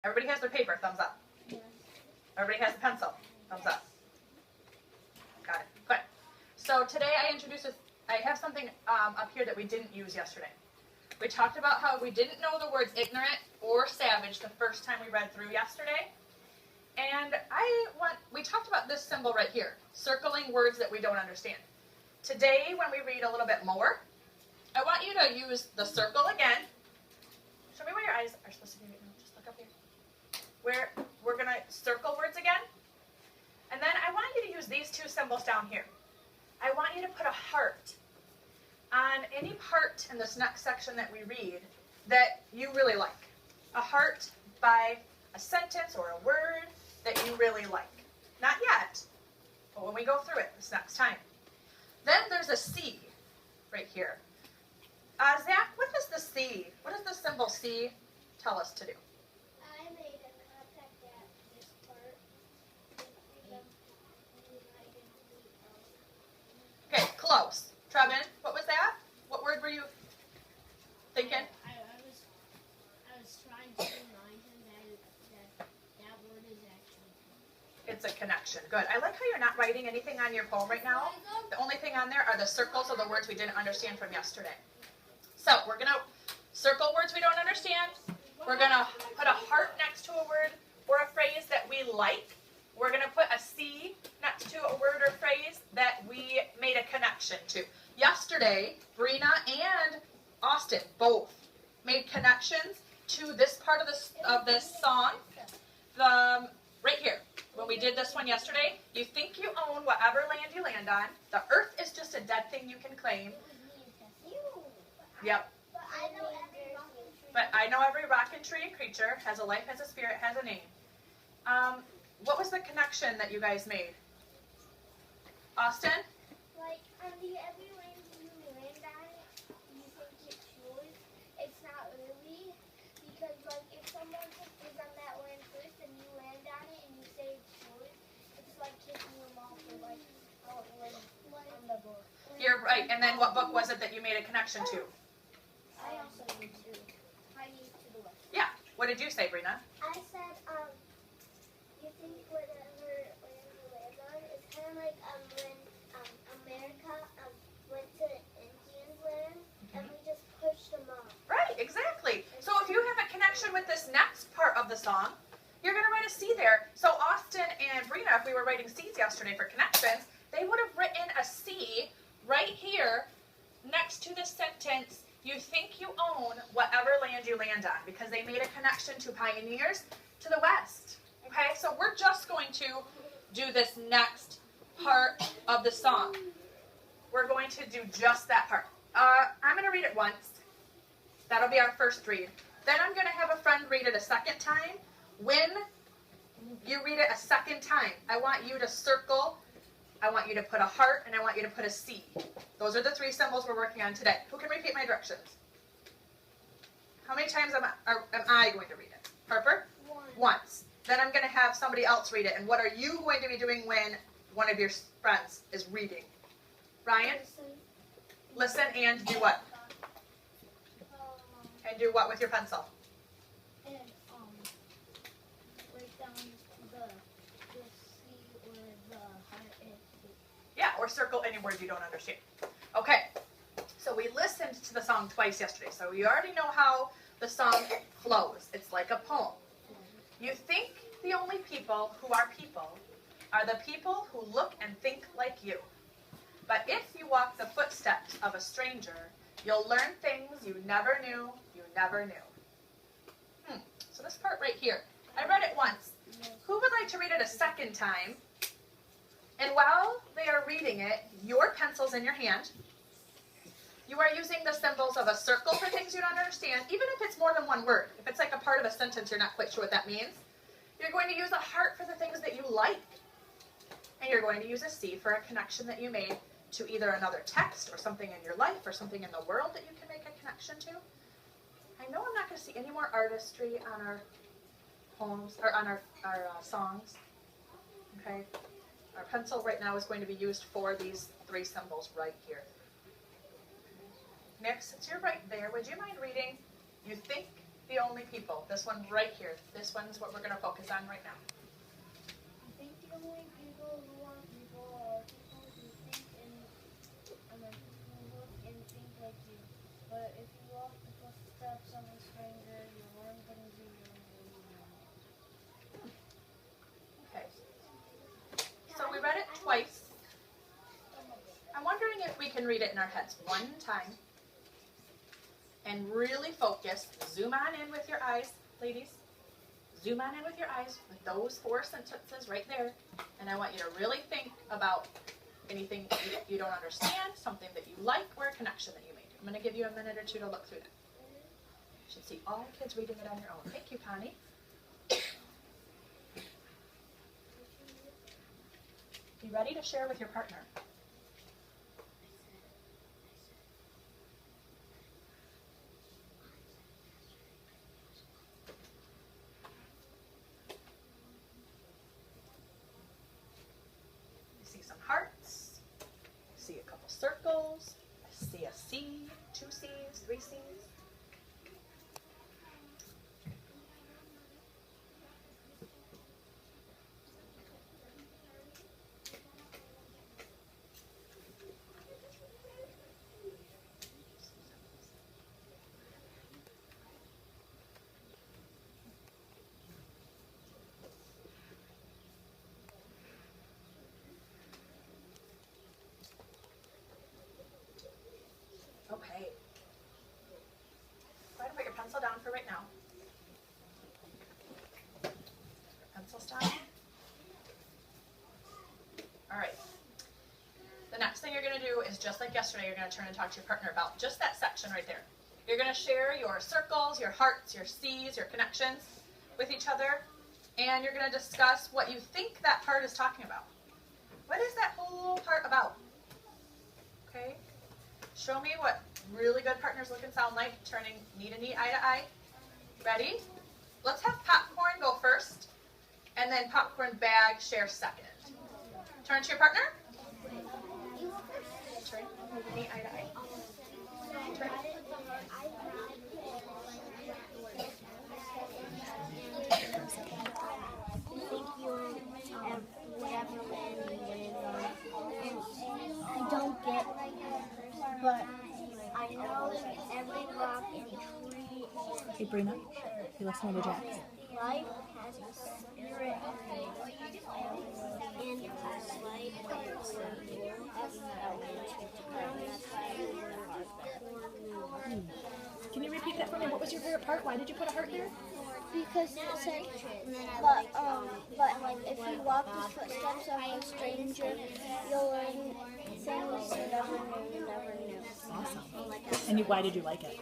Everybody has their paper, thumbs up. Yes. Everybody has a pencil, thumbs up. Got it, good. So today I have something up here that we didn't use yesterday. We talked about how we didn't know the words ignorant or savage the first time we read through yesterday. And we talked about this symbol right here, circling words that we don't understand. Today, when we read a little bit more, I want you to use the circle again. Show me where your eyes are supposed to be right now. Just look up here. Where we're going to circle words again. And then I want you to use these two symbols down here. I want you to put a heart on any part in this next section that we read that you really like. A heart by a sentence or a word that you really like. Not yet, but when we go through it this next time. Then there's a C right here. Zach, what does the C, what does the symbol C tell us to do? I made a contact at this part. Okay, close. Trevin, what was that? What word were you thinking? I was trying to remind him that word is actually. It's a connection. Good. I like how you're not writing anything on your phone right now. The only thing on there are the circles of the words we didn't understand from yesterday. So we're going to circle words we don't understand. We're going to put a heart next to a word or a phrase that we like. We're going to put a C next to a word or phrase that we made a connection to. Yesterday, Brina and Austin both made connections to this part of this song. Right here. When we did this one yesterday, you think you own whatever land you land on. The earth is just a dead thing you can claim. Yep. But I know every rock and tree and creature has a life, has a spirit, has a name. What was the connection that you guys made? Austin? Like, every land you land on, you think it's yours. It's not really. Because, like, if someone is on that land first and you land on it and you say it's yours, it's like kicking them off or, like, how it was on the book. You're right. And then what book was it that you made a connection to? I also need to. I need to the left. Yeah. What did you say, Brina? I said, you think whatever land you land on is kind of like when America went to the Indians' land and we just pushed them off. Right, exactly. So if you have a connection with this next part of the song, you're going to write a C there. So Austin and Brina, if we were writing C's yesterday for connections, they would have written a C right here next to the sentence, you think you own whatever land you land on, because they made a connection to pioneers to the west. Okay, so we're just going to do this next part of the song. We're going to do just that part. I'm going to read it once. That'll be our first read. Then I'm going to have a friend read it a second time. When you read it a second time, I want you to circle, I want you to put a heart, and I want you to put a C. Those are the three symbols we're working on today. Who can repeat my directions? How many times am I going to read it? Harper? Once. Then I'm going to have somebody else read it. And what are you going to be doing when one of your friends is reading? Ryan? Listen and do what? And do what with your pencil? And write down the C or the heart and Yeah, or circle any word you don't understand. Okay, so we listened to the song twice yesterday, so you already know how the song flows. It's like a poem. You think the only people who are the people who look and think like you. But if you walk the footsteps of a stranger, you'll learn things you never knew you never knew. So this part right here, I read it once. Who would like to read it a second time? And while they are reading it, your pencil's in your hand. You are using the symbols of a circle for things you don't understand, even if it's more than one word. If it's like a part of a sentence, you're not quite sure what that means. You're going to use a heart for the things that you like. And you're going to use a C for a connection that you made to either another text or something in your life or something in the world that you can make a connection to. I know I'm not going to see any more artistry on our poems or on our songs. Okay. Our pencil right now is going to be used for these three symbols right here. Nick, since you're right there, would you mind reading, you think the only people. This one right here. This one's what we're going to focus on right now. I think the only people who are people are people who think and who look and think like you. But if you walk the footsteps of a stranger, you learn things you really know. Okay. So we read it twice. I'm wondering if we can read it in our heads one time and really focus. Zoom on in with your eyes, ladies. Zoom on in with your eyes with those 4 sentences right there. And I want you to really think about anything you don't understand, something that you like, or a connection that you made. I'm going to give you a minute or two to look through that. You should see all kids reading it on your own. Thank you, Connie. Be ready to share with your partner. You see some hearts. You see a couple circles. I see a C, 2 C's, 3 C's. Okay. Go ahead and put your pencil down for right now. Pencils down. All right. The next thing you're going to do is just like yesterday, you're going to turn and talk to your partner about just that section right there. You're going to share your circles, your hearts, your C's, your connections with each other, and you're going to discuss what you think that part is talking about. What is that whole part about? Okay? Show me what really good partners look and sound like, turning knee to knee, eye to eye. Ready? Let's have popcorn go first, and then popcorn bag share second. Turn to your partner. Turn knee to knee, eye to eye. Turn. I don't get, but I know that every rock and tree Hey, Brina, you listen to Jax. life has a spirit and a light Can you repeat that for me? What was your favorite part? Why did you put a heart there? because it said, but if you walk the footsteps of a stranger, you'll learn things you never knew. Awesome. And why did you like it?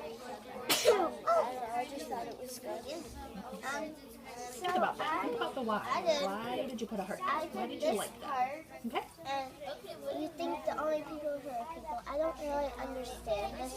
I just thought it was good. Think about that. Think about the why. Why did you put a heart there? Why did you like that? Okay. And you think the only people who are people. I don't really understand this